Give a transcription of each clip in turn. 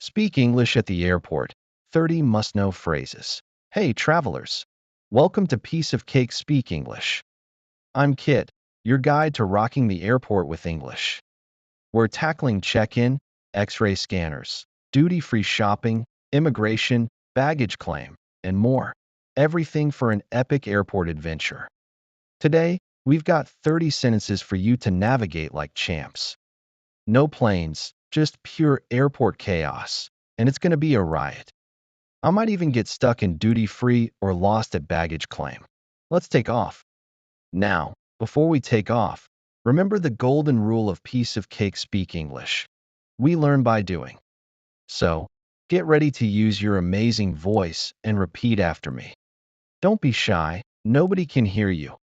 Speak English at the airport. 30 must-know phrases. Hey, travelers. Welcome to Piece of Cake Speak English. I'm Kit, your guide to rocking the airport with English. We're tackling check-in, X-ray scanners, duty-free shopping, immigration, baggage claim, and more. Everything for an epic airport adventure. Today, we've got 30 sentences for you to navigate like champs. No planes, just pure airport chaos, and it's going to be a riot. I might even get stuck in duty-free or lost at baggage claim. Let's take off. Now, before we take off, remember the golden rule of Piece of Cake Speak English. We learn by doing. So, get ready to use your amazing voice and repeat after me. Don't be shy, nobody can hear you,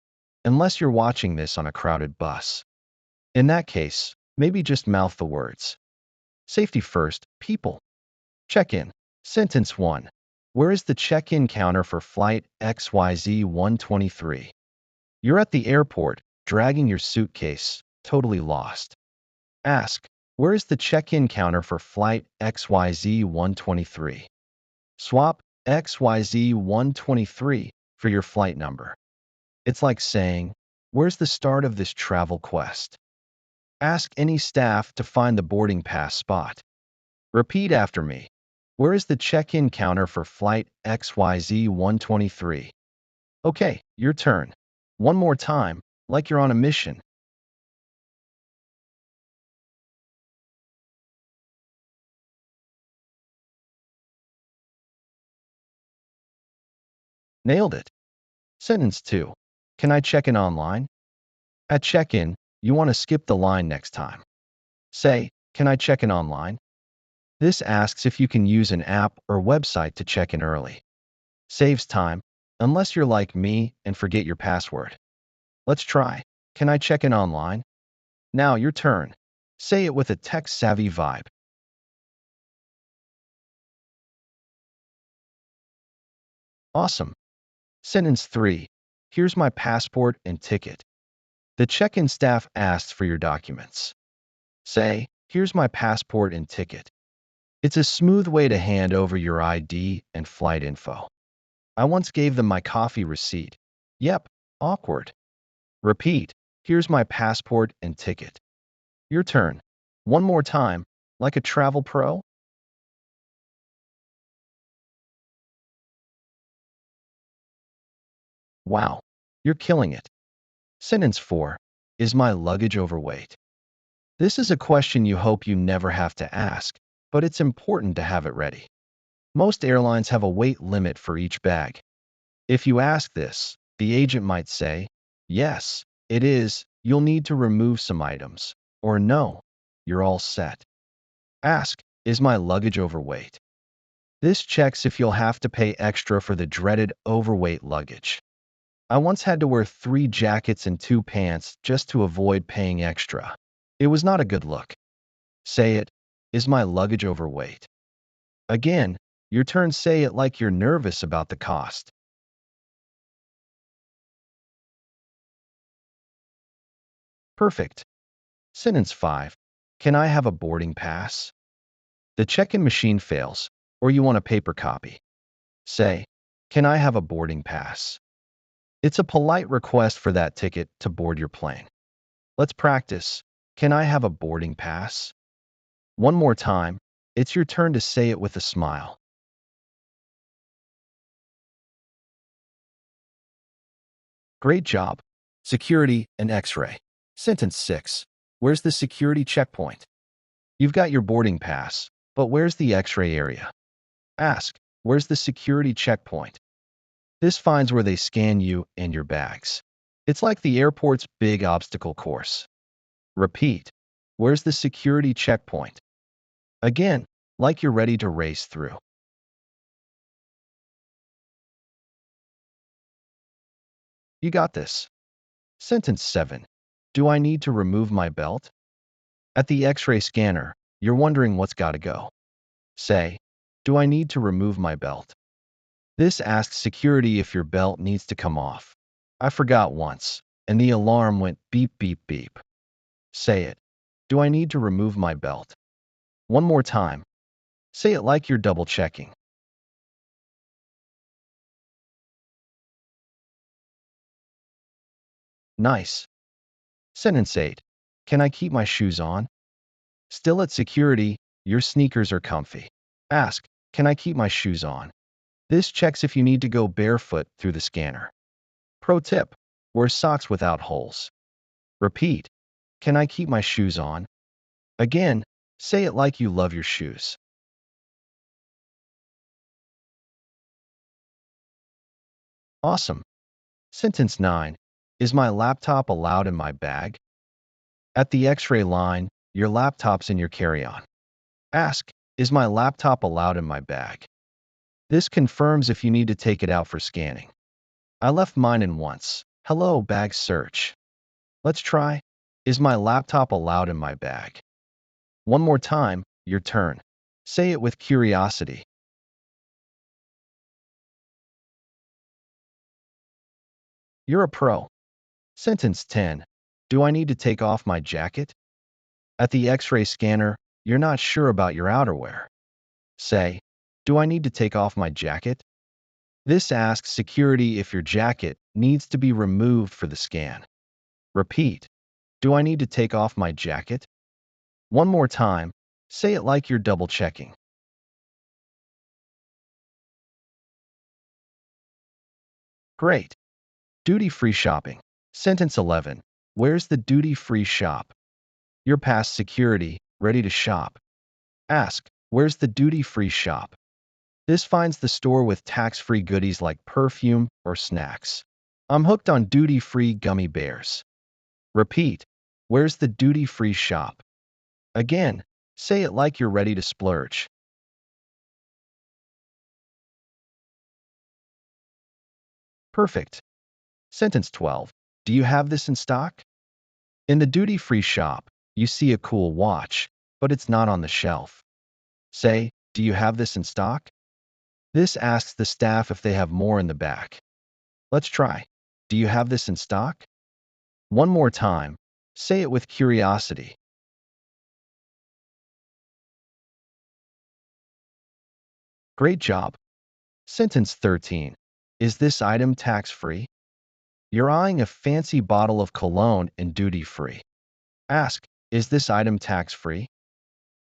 unless you're watching this on a crowded bus. In that case, maybe just mouth the words. Safety first, people. Check-in. Sentence 1. Where is the check-in counter for flight XYZ 123? You're at the airport, dragging your suitcase, totally lost. Ask, where is the check-in counter for flight XYZ 123? Swap XYZ 123 for your flight number. It's like saying, where's the start of this travel quest? Ask any staff to find the boarding pass spot. Repeat after me. Where is the check-in counter for flight XYZ 123? Okay, your turn. One more time, like you're on a mission. Nailed it. Sentence 2. Can I check in online? At check-in, you want to skip the line next time. Say, can I check in online? This asks if you can use an app or website to check in early. Saves time, unless you're like me and forget your password. Let's try. Can I check in online? Now your turn. Say it with a tech-savvy vibe. Awesome. Sentence 3. Here's my passport and ticket. The check-in staff asks for your documents. Say, here's my passport and ticket. It's a smooth way to hand over your ID and flight info. I once gave them my coffee receipt. Yep, awkward. Repeat, here's my passport and ticket. Your turn. One more time, like a travel pro. Wow, you're killing it. Sentence 4. Is my luggage overweight? This is a question you hope you never have to ask, but it's important to have it ready. Most airlines have a weight limit for each bag. If you ask this, the agent might say, yes, it is, you'll need to remove some items, or no, you're all set. Ask, is my luggage overweight? This checks if you'll have to pay extra for the dreaded overweight luggage. I once had to wear 3 jackets and 2 pants just to avoid paying extra. It was not a good look. Say it, is my luggage overweight? Again, your turn. Say it like you're nervous about the cost. Perfect. Sentence 5. Can I have a boarding pass? The check-in machine fails, or you want a paper copy. Say, can I have a boarding pass? It's a polite request for that ticket to board your plane. Let's practice. Can I have a boarding pass? One more time. It's your turn to say it with a smile. Great job. Security and X-ray. Sentence 6. Where's the security checkpoint? You've got your boarding pass, but where's the X-ray area? Ask, where's the security checkpoint? This finds where they scan you and your bags. It's like the airport's big obstacle course. Repeat, where's the security checkpoint? Again, like you're ready to race through. You got this. Sentence 7. Do I need to remove my belt? At the X-ray scanner, you're wondering what's got to go. Say, do I need to remove my belt? This asks security if your belt needs to come off. I forgot once, and the alarm went beep, beep, beep. Say it. Do I need to remove my belt? One more time. Say it like you're double checking. Nice. Sentence 8. Can I keep my shoes on? Still at security, your sneakers are comfy. Ask, can I keep my shoes on? This checks if you need to go barefoot through the scanner. Pro tip, wear socks without holes. Repeat, can I keep my shoes on? Again, say it like you love your shoes. Awesome. Sentence 9. Is my laptop allowed in my bag? At the X-ray line, your laptop's in your carry-on. Ask, is my laptop allowed in my bag? This confirms if you need to take it out for scanning. I left mine in once. Hello, bag search. Let's try. Is my laptop allowed in my bag? One more time, your turn. Say it with curiosity. You're a pro. Sentence 10. Do I need to take off my jacket? At the X-ray scanner, you're not sure about your outerwear. Say, do I need to take off my jacket? This asks security if your jacket needs to be removed for the scan. Repeat, do I need to take off my jacket? One more time, say it like you're double checking. Great. Duty-free shopping. Sentence 11. Where's the duty-free shop? You're past security, ready to shop. Ask, where's the duty-free shop? This finds the store with tax-free goodies like perfume or snacks. I'm hooked on duty-free gummy bears. Repeat, where's the duty-free shop? Again, say it like you're ready to splurge. Perfect. Sentence 12. Do you have this in stock? In the duty-free shop, you see a cool watch, but it's not on the shelf. Say, do you have this in stock? This asks the staff if they have more in the back. Let's try. Do you have this in stock? One more time. Say it with curiosity. Great job. Sentence 13. Is this item tax-free? You're eyeing a fancy bottle of cologne in duty-free. Ask, is this item tax-free?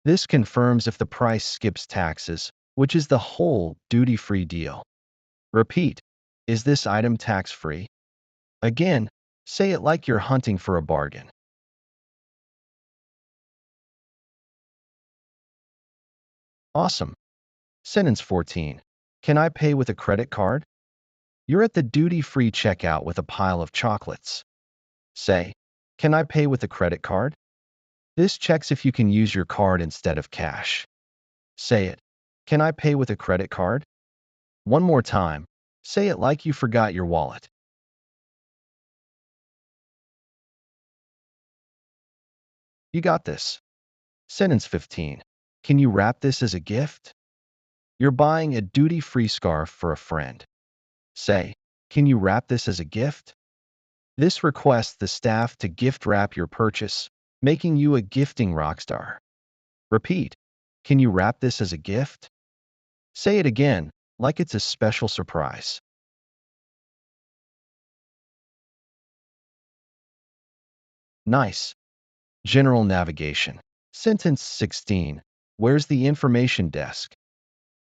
This confirms if the price skips taxes, which is the whole duty-free deal. Repeat, is this item tax-free? Again, say it like you're hunting for a bargain. Awesome. Sentence 14. Can I pay with a credit card? You're at the duty-free checkout with a pile of chocolates. Say, can I pay with a credit card? This checks if you can use your card instead of cash. Say it. Can I pay with a credit card? One more time. Say it like you forgot your wallet. You got this. Sentence 15. Can you wrap this as a gift? You're buying a duty-free scarf for a friend. Say, can you wrap this as a gift? This requests the staff to gift wrap your purchase, making you a gifting rockstar. Repeat, can you wrap this as a gift? Say it again, like it's a special surprise. Nice. General navigation. Sentence 16. Where's the information desk?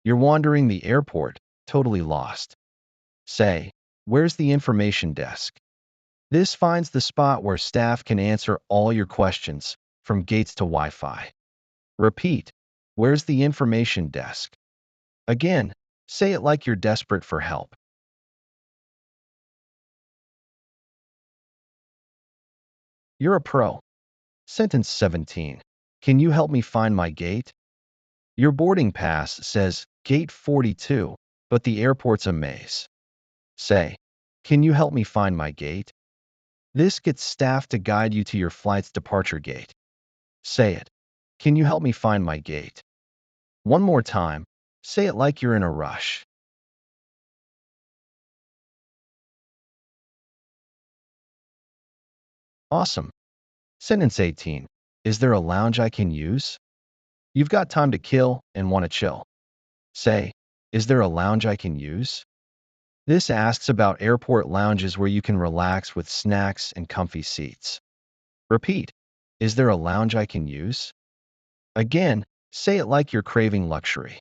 You're wandering the airport, totally lost. Say, where's the information desk? This finds the spot where staff can answer all your questions, from gates to Wi-Fi. Repeat, where's the information desk? Again, say it like you're desperate for help. You're a pro. Sentence 17. Can you help me find my gate? Your boarding pass says Gate 42, but the airport's a maze. Say, can you help me find my gate? This gets staff to guide you to your flight's departure gate. Say it. Can you help me find my gate? One more time. Say it like you're in a rush. Awesome. Sentence 18. Is there a lounge I can use? You've got time to kill and want to chill. Say, is there a lounge I can use? This asks about airport lounges where you can relax with snacks and comfy seats. Repeat, is there a lounge I can use? Again, say it like you're craving luxury.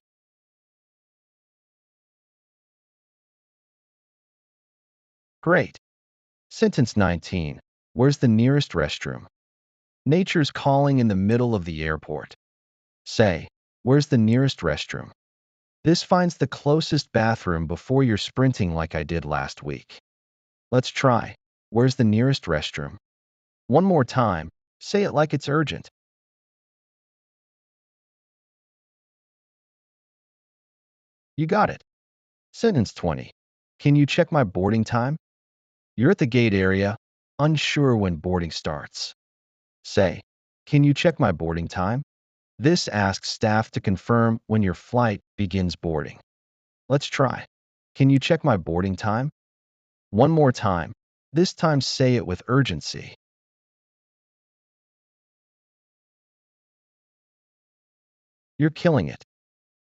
Great. Sentence 19. Where's the nearest restroom? Nature's calling in the middle of the airport. Say, where's the nearest restroom? This finds the closest bathroom before you're sprinting like I did last week. Let's try. Where's the nearest restroom? One more time. Say it like it's urgent. You got it. Sentence 20. Can you check my boarding time? You're at the gate area, unsure when boarding starts. Say, can you check my boarding time? This asks staff to confirm when your flight begins boarding. Let's try. Can you check my boarding time? One more time. This time say it with urgency. You're killing it.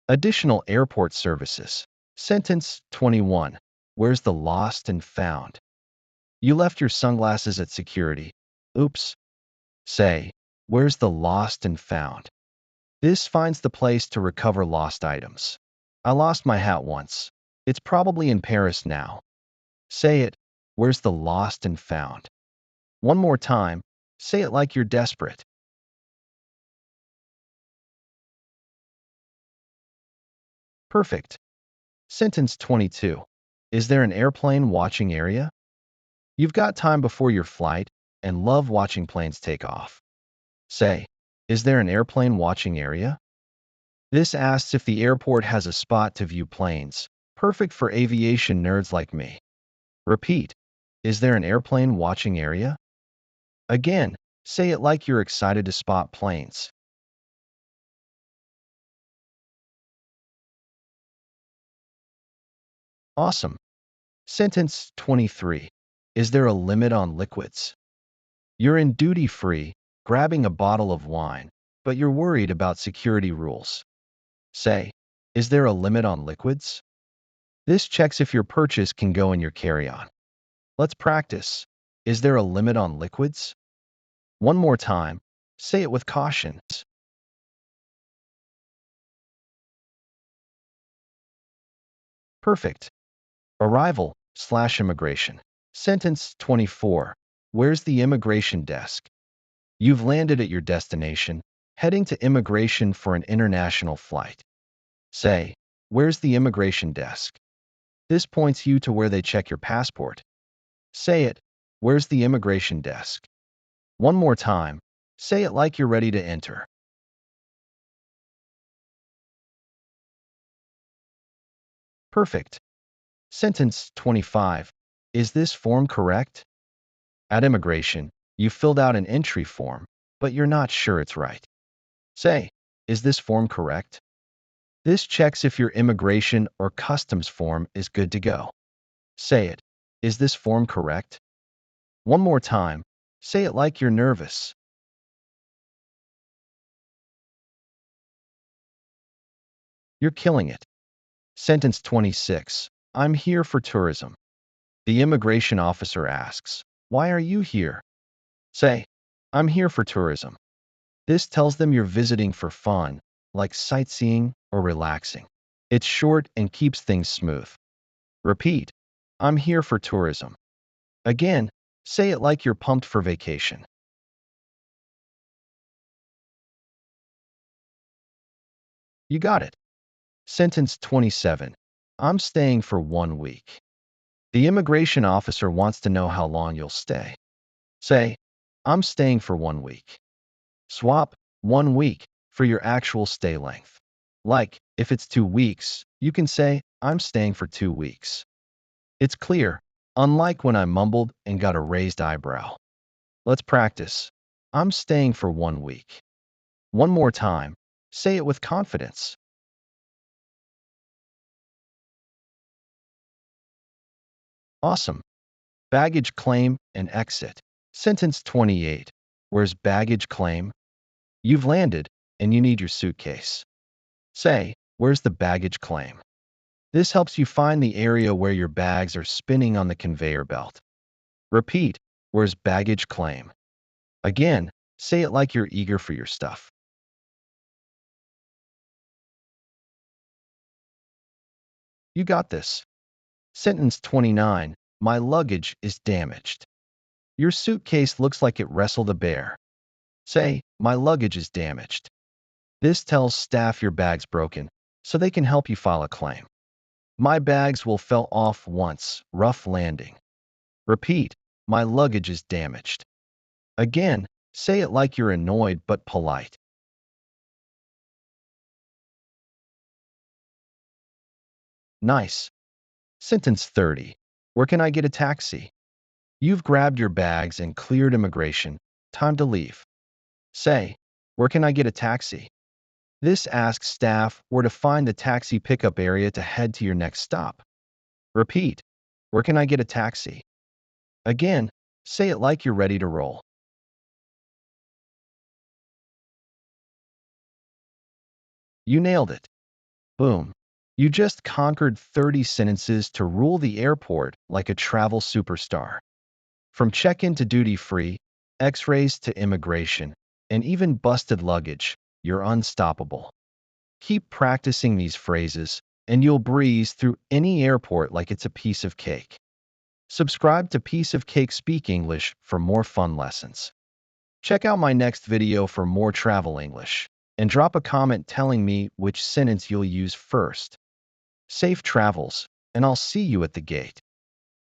Additional airport services. Sentence 21. Where's the lost and found? You left your sunglasses at security. Oops. Say, where's the lost and found? This finds the place to recover lost items. I lost my hat once. It's probably in Paris now. Say it, where's the lost and found? One more time, say it like you're desperate. Perfect. Sentence 22. Is there an airplane watching area? You've got time before your flight and love watching planes take off. Say, is there an airplane watching area? This asks if the airport has a spot to view planes, perfect for aviation nerds like me. Repeat, is there an airplane watching area? Again, say it like you're excited to spot planes. Awesome. Sentence 23. Is there a limit on liquids? You're in duty free, grabbing a bottle of wine, but you're worried about security rules. Say, is there a limit on liquids? This checks if your purchase can go in your carry-on. Let's practice. Is there a limit on liquids? One more time. Say it with caution. Perfect. Arrival/immigration. Sentence 24. Where's the immigration desk? You've landed at your destination, heading to immigration for an international flight. Say, where's the immigration desk? This points you to where they check your passport. Say it, where's the immigration desk? One more time. Say it like you're ready to enter. Perfect. Sentence 25. Is this form correct? At immigration, you filled out an entry form, but you're not sure it's right. Say, is this form correct? This checks if your immigration or customs form is good to go. Say it, is this form correct? One more time. Say it like you're nervous. You're killing it. Sentence 26. I'm here for tourism. The immigration officer asks, why are you here? Say, I'm here for tourism. This tells them you're visiting for fun, like sightseeing or relaxing. It's short and keeps things smooth. Repeat, I'm here for tourism. Again, say it like you're pumped for vacation. You got it. Sentence 27. I'm staying for 1 week. The immigration officer wants to know how long you'll stay. Say, I'm staying for 1 week. Swap 1 week for your actual stay length. Like, if it's 2 weeks, you can say, I'm staying for 2 weeks. It's clear, unlike when I mumbled and got a raised eyebrow. Let's practice. I'm staying for 1 week. One more time. Say it with confidence. Awesome. Baggage claim and exit. Sentence 28. Where's baggage claim? You've landed, and you need your suitcase. Say, "Where's the baggage claim?" This helps you find the area where your bags are spinning on the conveyor belt. Repeat, "Where's baggage claim?" Again, say it like you're eager for your stuff. You got this. Sentence 29. My luggage is damaged. Your suitcase looks like it wrestled a bear. Say, "My luggage is damaged." This tells staff your bag's broken, so they can help you file a claim. My bags will fell off once, rough landing. Repeat, "My luggage is damaged." Again, say it like you're annoyed but polite. Nice. Sentence 30. Where can I get a taxi? You've grabbed your bags and cleared immigration. Time to leave. Say, "Where can I get a taxi?" This asks staff where to find the taxi pickup area to head to your next stop. Repeat, "Where can I get a taxi?" Again, say it like you're ready to roll. You nailed it. Boom. You just conquered 30 sentences to rule the airport like a travel superstar. From check-in to duty-free, x-rays to immigration, and even busted luggage, you're unstoppable. Keep practicing these phrases, and you'll breeze through any airport like it's a piece of cake. Subscribe to Piece of Cake Speak English for more fun lessons. Check out my next video for more travel English, and drop a comment telling me which sentence you'll use first. Safe travels, and I'll see you at the gate.